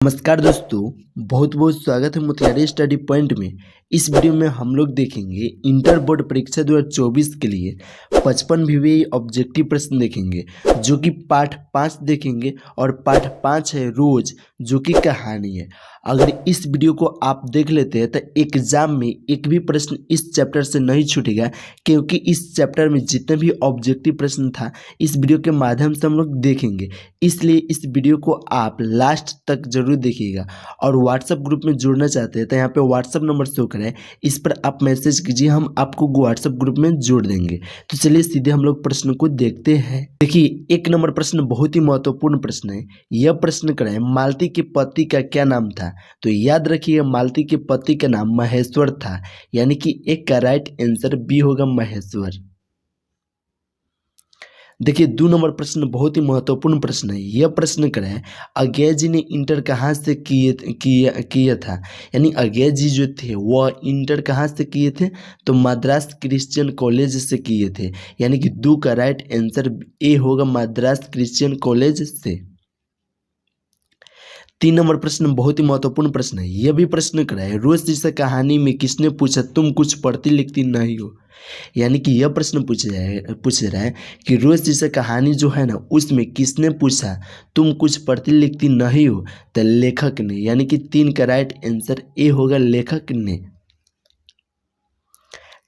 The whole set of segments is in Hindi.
नमस्कार दोस्तों, बहुत बहुत स्वागत है मोतिहारी स्टडी पॉइंट में। इस वीडियो में हम लोग देखेंगे इंटर बोर्ड परीक्षा 2024 के लिए 55 VVI ऑब्जेक्टिव प्रश्न देखेंगे, जो कि पाठ 5 देखेंगे और पाठ 5 है रोज, जो कि कहानी है। अगर इस वीडियो को आप देख लेते हैं तो एग्जाम में एक भी प्रश्न इस चैप्टर से नहीं छूटेगा, क्योंकि इस चैप्टर में जितने भी ऑब्जेक्टिव प्रश्न था इस वीडियो के माध्यम से हम लोग देखेंगे। इसलिए इस वीडियो को आप लास्ट तक जरूर देखिएगा। और व्हाट्सएप ग्रुप में जुड़ना चाहते हैं तो यहाँ पे व्हाट्सएप नंबर शो करें, इस पर आप मैसेज कीजिए, हम आपको व्हाट्सएप ग्रुप में जोड़ देंगे। तो चलिए सीधे हम लोग प्रश्न को देखते हैं। देखिए, 1 नंबर प्रश्न बहुत ही महत्वपूर्ण प्रश्न है। यह प्रश्न करें, मालती के पति का क्या नाम था? तो याद रखिए, मालती के पति का नाम महेश्वर था, यानी कि एक का राइट आंसर बी होगा महेश्वर। देखिए, 2 नंबर प्रश्न बहुत ही महत्वपूर्ण प्रश्न है। यह प्रश्न करें, अज्ञे जी ने इंटर कहाँ से किया था? यानी अज्ञे जी जो थे वह इंटर कहाँ से किए थे? तो मद्रास क्रिश्चियन कॉलेज से किए थे, यानी कि 2 का राइट आंसर ए होगा मद्रास क्रिश्चियन कॉलेज से। 3 नंबर प्रश्न बहुत ही महत्वपूर्ण प्रश्न है। यह भी प्रश्न कराए, रोज जैसा कहानी में किसने पूछा तुम कुछ पढ़ती लिखती नहीं हो? यानी कि यह प्रश्न पूछ रहा है कि रोज जैसा कहानी जो है ना, उसमें किसने पूछा तुम कुछ पढ़ती लिखती नहीं हो? तो लेखक ने, यानी कि 3 का राइट आंसर ए होगा लेखक ने।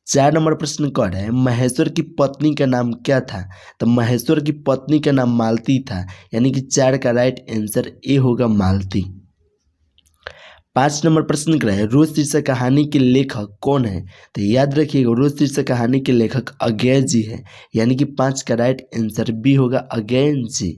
4 नंबर प्रश्न कह रहा है, महेश्वर की पत्नी का नाम क्या था? तो महेश्वर की पत्नी का नाम मालती था, यानी कि 4 का राइट आंसर ए होगा मालती। 5 नंबर प्रश्न कह रहा है, रोज शीर्षक कहानी के लेखक कौन है? तो याद रखिएगा, रोज शीर्षक कहानी के लेखक अज्ञे जी है, यानी कि 5 का राइट आंसर बी होगा अज्ञे जी।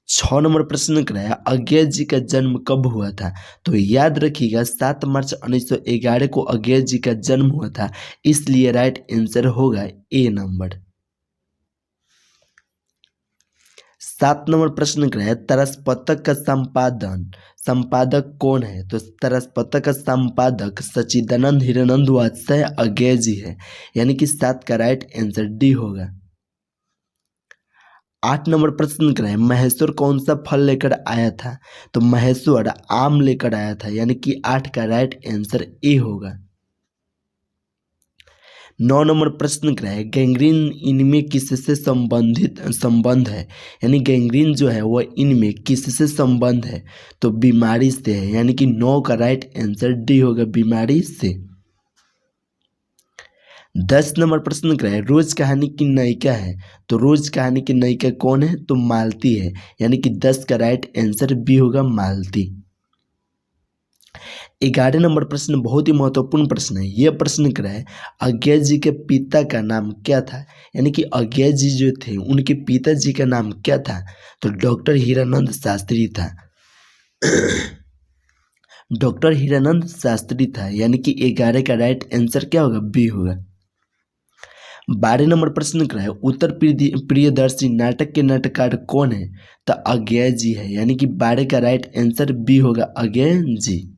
6 नंबर प्रश्न कराया, अज्ञे जी का जन्म कब हुआ था? तो याद रखिएगा, 7 मार्च 1911 को अज्ञे जी का जन्म हुआ था, इसलिए राइट आंसर होगा ए नंबर। 7 नंबर प्रश्न कराया, तरसपतक का संपादक कौन है? तो तरसपतक का संपादक सच्चिदानंद हिरानंद वात्स्याय अज्ञे जी है, यानी कि 7 का राइट आंसर डी होगा। 8 नंबर प्रश्न कराए, महेश्वर कौन सा फल लेकर आया था? तो महेश्वर आम लेकर आया था, यानी कि 8 का राइट आंसर ए होगा। 9 नंबर प्रश्न कराए, गैंग्रीन इनमें किससे संबंध है? यानी गैंग्रीन जो है वह इनमें किससे संबंध है? तो बीमारी से है, यानी कि 9 का राइट आंसर डी होगा बीमारी से। 10 नंबर प्रश्न कराए, रोज कहानी की नायिका है? तो रोज कहानी की नायिका कौन है? तो मालती है, यानी कि 10 का राइट आंसर बी होगा मालती। 11 नंबर प्रश्न बहुत ही महत्वपूर्ण प्रश्न है। यह प्रश्न कराए, अज्ञे जी के पिता का नाम क्या था? यानी कि अज्ञे जी जो थे उनके पिताजी का नाम क्या था? तो डॉक्टर हीरानंद शास्त्री था। डॉक्टर हीरानंद शास्त्री था, यानी कि 11 का राइट आंसर क्या होगा? बी होगा। 12 नंबर प्रश्न कराए, उत्तर प्रियदर्शी नाटक के नाटककार कौन है? तो अज्ञे जी है, यानी कि 12 का राइट आंसर बी होगा अज्ञे जी।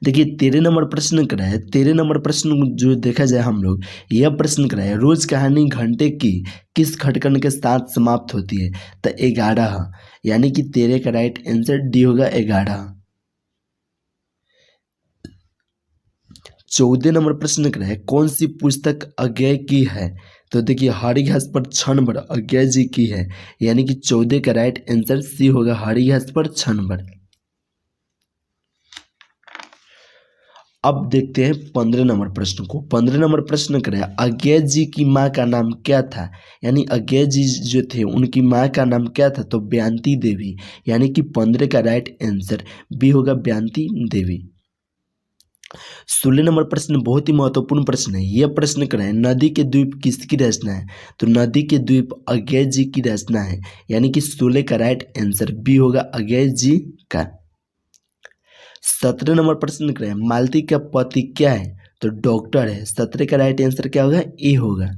देखिए, 13 नंबर प्रश्न कराए, 13 नंबर प्रश्न जो देखा जाए हम लोग, यह प्रश्न कराए, रोज कहानी घंटे की किस खटकन के साथ समाप्त होती है? तो 11, यानी कि 13 का राइट आंसर डी होगा 11। 14 नंबर प्रश्न कराए, कौन सी पुस्तक अज्ञे की है? तो देखिए, हरिघास पर क्षण भर अज्ञे जी की है, यानी कि 14 का राइट आंसर सी होगा हरिघास पर क्षण भर। अब देखते हैं 15 नंबर प्रश्न को। 15 नंबर प्रश्न करें, अज्ञे जी की माँ का नाम क्या था? यानी अज्ञे जी जो थे उनकी माँ का नाम क्या था? तो बयान्ती देवी, यानी कि 15 का राइट आंसर बी होगा बयान्ती देवी। 16 नंबर प्रश्न बहुत ही महत्वपूर्ण प्रश्न है। यह प्रश्न करें, नदी के द्वीप किसकी रचना है? तो नदी के द्वीप अज्ञे जी की रचना है, यानी कि 16 का राइट आंसर बी होगा अज्ञे जी का। 17 नंबर प्रश्न करें, मालती का पति क्या है? तो डॉक्टर है, 17 का राइट आंसर क्या होगा? ए होगा।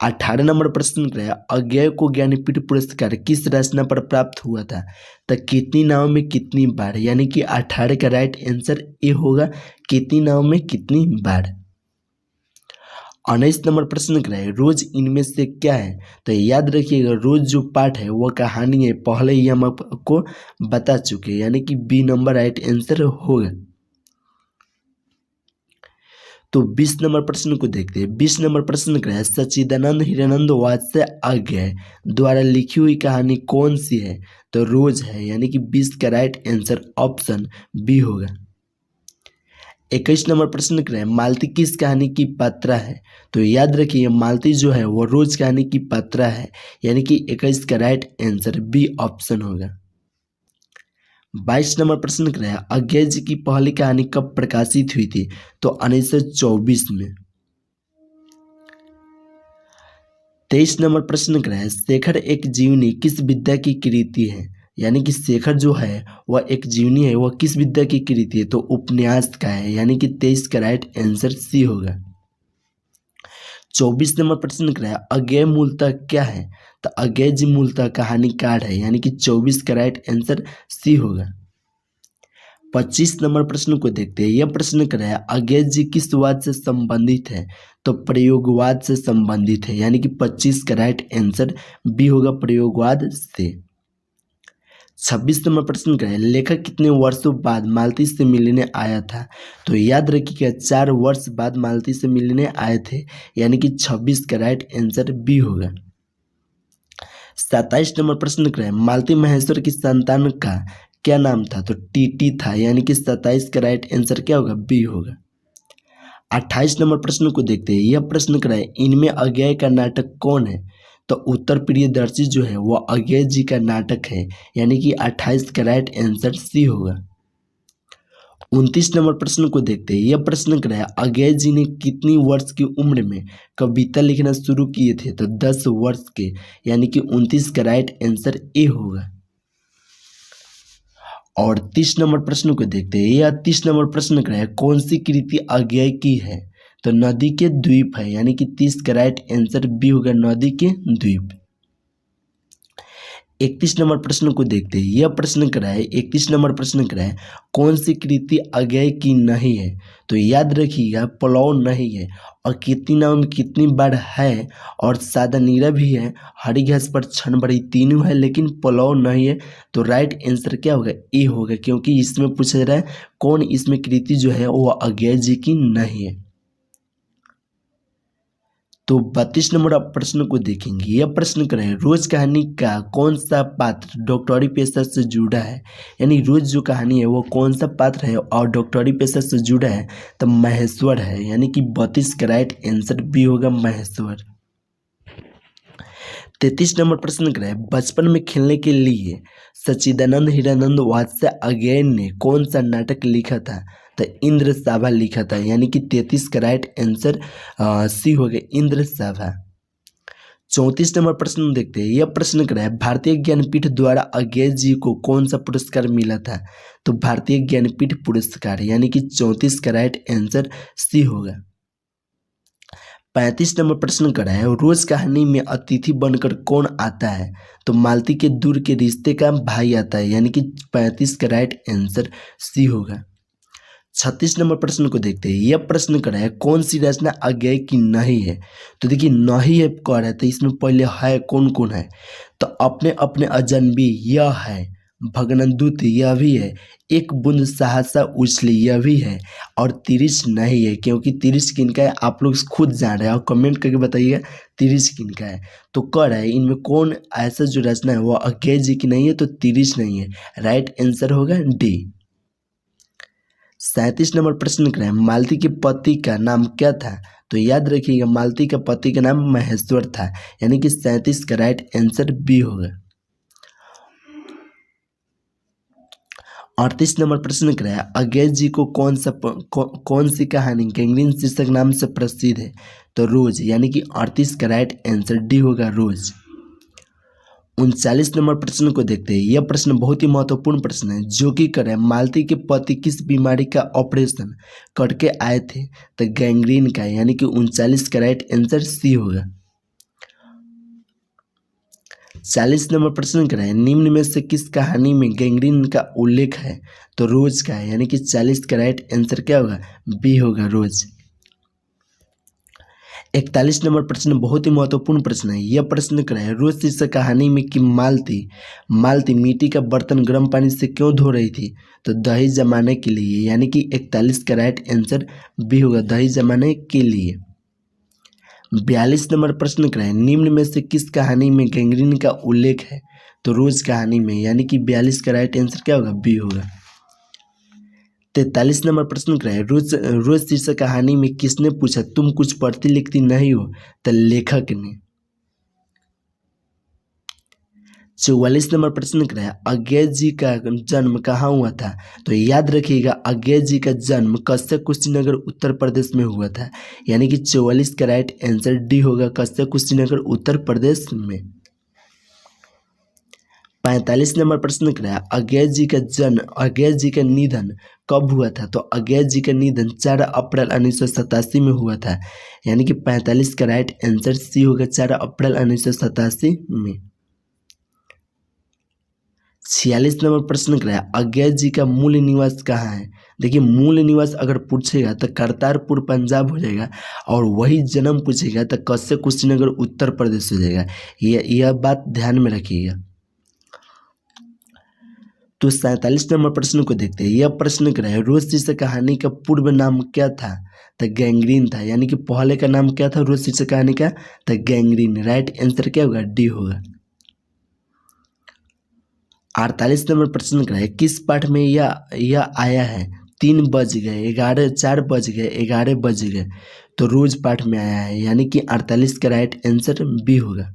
18 नंबर प्रश्न करें, अज्ञे को ज्ञानपीठ पुरस्कार किस रचना पर प्राप्त हुआ था? तो कितनी नाव में कितनी बाढ़, यानी कि 18 का राइट आंसर ए होगा कितनी नाव में कितनी बाढ़। 19 नंबर प्रश्न क्या है, रोज इनमें से क्या है। तो याद रखिएगा रोज जो पाठ है वो कहानी है, पहले ही हम आपको बता चुके हैं, यानी कि बी नंबर राइट आंसर होगा। तो 20 नंबर प्रश्न को देखते हैं। 20 नंबर प्रश्न क्या है, सच्चिदानंद हिरानंद वात्स्य आज्ञा द्वारा लिखी हुई कहानी कौन सी है। तो रोज है, यानी कि 20 का राइट आंसर ऑप्शन बी होगा। 21 नंबर प्रश्न क्या है, मालती किस कहानी की पात्रा है। तो याद रखिए मालती जो है वो रोज कहानी की पात्रा है, यानी कि 21 का राइट आंसर बी ऑप्शन होगा। 22 नंबर प्रश्न क्या है, अज्ञा जी की पहली कहानी कब प्रकाशित हुई थी। तो 1924 में। 23 नंबर प्रश्न क्या है, शेखर एक जीवनी किस विद्या की कृति है। यानी कि शेखर जो है वह एक जीवनी है, वह किस विद्या की कृति है। तो उपन्यास का है, यानी कि 23 का राइट आंसर सी होगा। 24 नंबर प्रश्न क्या है, अज्ञेय मूलतः क्या है। तो अज्ञेय जी मूलतः कहानीकार है, यानी कि 24 का राइट आंसर सी होगा। 25 नंबर प्रश्न को देखते हैं। यह प्रश्न क्या है, अज्ञेय जी किस वाद से संबंधित है। तो प्रयोगवाद से संबंधित है, यानी कि 25 का राइट आंसर बी होगा, प्रयोगवाद से। 26 नंबर प्रश्न क्या है, लेखक कितने वर्षों बाद मालती से मिलने आया था। तो याद रखिएगा 4 वर्ष बाद मालती से मिलने आए थे, यानी कि 26 का राइट आंसर बी होगा। 27 नंबर प्रश्न क्या है, मालती महेश्वर की संतान का क्या नाम था। तो टीटी था, यानी कि 27 का राइट आंसर क्या होगा, बी होगा। 28 नंबर प्रश्न को देखते हैं। यह प्रश्न क्या है, इनमें अज्ञेय का नाटक कौन है। तो उत्तर प्रियदर्शी जो है वह अज्ञेय जी का नाटक है, यानी कि 28 का राइट आंसर सी होगा। 29 नंबर प्रश्न को देखते हैं। यह प्रश्न क्या है, अज्ञेय जी ने कितनी वर्ष की उम्र में कविता लिखना शुरू किए थे। तो 10 वर्ष के, यानी कि 29 का राइट आंसर ए होगा। और 30 नंबर प्रश्न को देखते हैं। यह 30 नंबर प्रश्न क्या है, कौन सी कृति अज्ञेय की है। तो नदी के द्वीप है, यानी कि 30 का राइट आंसर बी होगा, नदी के द्वीप। 31 नंबर प्रश्न को देखते हैं। यह प्रश्न क्या है, 31 नंबर प्रश्न क्या है, कौन सी कृति अज्ञेय की नहीं है। तो याद रखिएगा पुलाव नहीं है, और कितनी नाम कितनी बार है, और सादा नीरा भी है, हरी घास पर क्षण भरी, तीनों है, लेकिन पुलाव नहीं है। तो राइट आंसर क्या होगा, ए होगा, क्योंकि इसमें पूछा जा रहा है कौन इसमें कृति जो है वो अज्ञेय जी की नहीं है। तो 32 नंबर प्रश्न को देखेंगे। यह प्रश्न क्या है, रोज कहानी का कौन सा पात्र डॉक्टरी पेशा से जुड़ा है। यानी रोज जो कहानी है वो कौन सा पात्र है और डॉक्टरी पेशा से जुड़ा है। तो महेश्वर है, यानी कि 32 का राइट आंसर बी होगा, महेश्वर। 33 नंबर प्रश्न क्या है, बचपन में खेलने के लिए सच्चिदानंद हिरानंद वात्स्य अज्ञेय ने कौन सा नाटक लिखा था। तो इंद्र सभा लिखा था, यानी कि 33 का राइट आंसर सी हो गया, इंद्र सभा। 34 नंबर प्रश्न देखते हैं। यह प्रश्न क्या है, भारतीय ज्ञानपीठ द्वारा अज्ञेय जी को कौन सा पुरस्कार मिला था। तो भारतीय ज्ञानपीठ पुरस्कार, यानी कि 34 का राइट आंसर सी होगा। 35 नंबर प्रश्न क्या है, रोज कहानी में अतिथि बनकर कौन आता है। तो मालती के दूर के रिश्ते का भाई आता है, यानी कि 35 का राइट आंसर सी होगा। 36 नंबर प्रश्न को देखते हैं। यह प्रश्न क्या है, कौन सी रचना अज्ञेय की नहीं है। तो देखिए नहीं है कह रहा है, तो इसमें पहले है कौन कौन है। तो अपने अपने अजनबी यह है, भगनंदूत यह भी है, एक बूंद सहसा उछली यह भी है, और तिरिश नहीं है, क्योंकि तिरिश किनका है आप लोग खुद जान रहे हैं, और कमेंट करके बताइएगा तिरिश किनका है। तो कह रहा है इनमें कौन ऐसा जो रचना है वो अज्ञेय जी की नहीं है, तो तिरिश नहीं है, राइट आंसर होगा डी। 37 नंबर प्रश्न क्या है, मालती के पति का नाम क्या था। तो याद रखिएगा मालती का पति का नाम महेश्वर था, यानी कि 37 का राइट आंसर बी होगा। 38 नंबर प्रश्न क्या है, अज्ञेय जी को कौन सी कहानी गैंग्रीन शीर्षक नाम से प्रसिद्ध है। तो रोज, यानी कि 38 का राइट आंसर डी होगा, रोज। 39 नंबर प्रश्न को देखते हैं। यह प्रश्न बहुत ही महत्वपूर्ण प्रश्न है, जो कि करें मालती के पति किस बीमारी का ऑपरेशन करके आए थे। तो गैंग्रीन का, यानी कि 39 का राइट आंसर सी होगा। 40 नंबर प्रश्न क्या है, निम्न में से किस कहानी में गैंग्रीन का उल्लेख है। तो रोज का है, यानी कि 40 का राइट आंसर क्या होगा, बी होगा, रोज। 41 नंबर प्रश्न बहुत ही महत्वपूर्ण प्रश्न है। यह प्रश्न कर रहा है रोज शीर्षक कहानी में कि मालती मिट्टी का बर्तन गर्म पानी से क्यों धो रही थी? तो दही जमाने के लिए, यानी कि 41 का राइट आंसर बी होगा, दही जमाने के लिए। 42 नंबर प्रश्न कर रहा है निम्न में से किस कहानी में गैंग्रीन का उल्लेख है? तो रोज कहानी में, यानी कि 42 का राइट आंसर क्या होगा? बी होगा। 43 नंबर प्रश्न कर रहा है रोज शीर्षक कहानी में किसने पूछा तुम कुछ पढ़ती लिखती नहीं हो? तो लेखक ने। 44 नंबर प्रश्न कर रहा है अज्ञेय जी का जन्म कहाँ हुआ था? तो याद रखिएगा अज्ञेय जी का जन्म कश्यप कुशीनगर उत्तर प्रदेश में हुआ था, यानी कि 44 का राइट आंसर डी होगा, कश्यप कुशीनगर उत्तर प्रदेश में। 45 नंबर प्रश्न कर रहा है अज्ञेय जी का निधन कब हुआ था? तो अज्ञेय जी का निधन 4 अप्रैल 1987 में हुआ था, यानी कि 45 का राइट आंसर सी होगा, 4 अप्रैल 1987 में। 46 नंबर प्रश्न कर रहा है अज्ञेय जी का मूल निवास कहाँ है? देखिए मूल निवास अगर पूछेगा तो करतारपुर पंजाब हो जाएगा, और वही जन्म पूछेगा तो कश्यप कुशीनगर उत्तर प्रदेश हो जाएगा। यह बात ध्यान में रखिएगा। तो 47 नंबर प्रश्न को देखते हैं। यह प्रश्न कर रहा है रोज शीर्षक कहानी का पूर्व नाम क्या था? तो गैंग्रीन था, यानी कि पहले का नाम क्या था रोज शीर्षक कहानी का? तो गैंग्रीन। राइट आंसर क्या होगा? डी होगा। 48 नंबर प्रश्न कर रहा है किस पाठ में यह आया है 3 बज गए 4 बज गए 11 बज गए? तो रोज पाठ में आया है, यानी कि 48 का राइट आंसर बी होगा।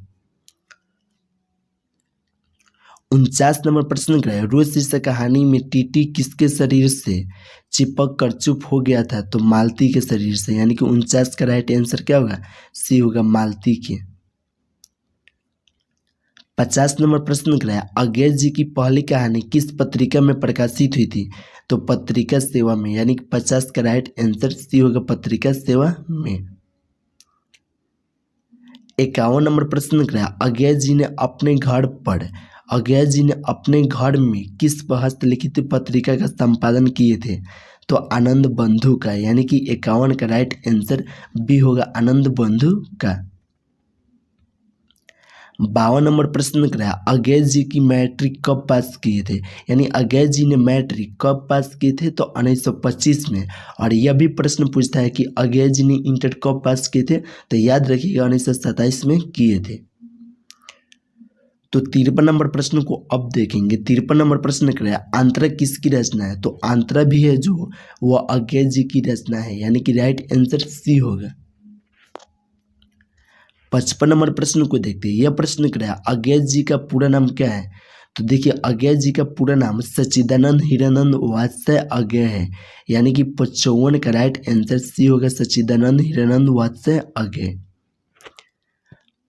49 नंबर प्रश्न कर रहा है रोज शीर्षक कहानी में टीटी किसके शरीर से चिपक कर चुप हो गया था? तो मालती के शरीर से, यानी कि 49 का राइट आंसर क्या होगा? सी होगा, मालती के। 50 नंबर प्रश्न कर रहा है अज्ञेय जी की पहली कहानी किस पत्रिका में प्रकाशित हुई थी? तो पत्रिका सेवा में, यानी कि 50 का राइट आंसर सी होगा, पत्रिका सेवा में। 51 नंबर प्रश्न कर रहा है अज्ञेय जी ने अपने घर में किस हस्तलिखित पत्रिका का संपादन किए थे? तो आनंद बंधु का, यानी कि 51 का राइट आंसर बी होगा, आनंद बंधु का। 52 नंबर प्रश्न कर रहा है अज्ञेय जी की मैट्रिक कब पास किए थे? यानी अज्ञेय जी ने मैट्रिक कब पास किए थे? तो 1925 में। और यह भी प्रश्न पूछता है कि अज्ञेय जी ने इंटर कब पास किए थे? तो याद रखिएगा 1927 में किए थे। तो 53 नंबर प्रश्न को अब देखेंगे। 53 नंबर प्रश्न कर रहा है आंतरा किसकी रचना है? तो आंतरा भी है जो वह अज्ञेय जी की रचना है, यानी कि राइट आंसर सी होगा। 55 नंबर प्रश्न को देखते हैं। यह प्रश्न कर रहा है अज्ञेय जी का पूरा नाम क्या है? तो देखिए अज्ञेय जी का पूरा नाम सच्चिदानंद हीरानंद वात्सल्य अज्ञेय है, यानी कि 55 का राइट आंसर सी होगा, सच्चिदानंद हीरानंद वात्सल्य अज्ञेय।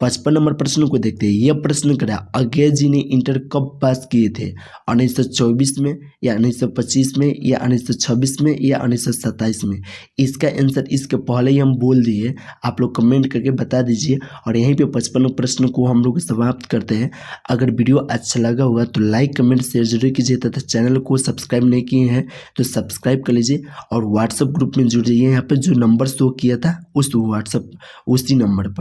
55 नंबर प्रश्न को देखते हैं। यह प्रश्न कर रहा है अज्ञेय जी ने इंटर कब पास किए थे? 1924 में, या 1925 में, या 1926 में, या 1927 में? इसका आंसर इसके पहले ही हम बोल दिए, आप लोग कमेंट करके बता दीजिए। और यहीं पे 55 प्रश्न को हम लोग समाप्त करते हैं। अगर वीडियो अच्छा लगा होगा तो लाइक कमेंट शेयर जरूर कीजिए, तथा चैनल को सब्सक्राइब नहीं किए हैं तो सब्सक्राइब कर लीजिए, और व्हाट्सएप ग्रुप में जुड़ जाइए। यहाँ पर जो नंबर शो किया था उसी नंबर पर।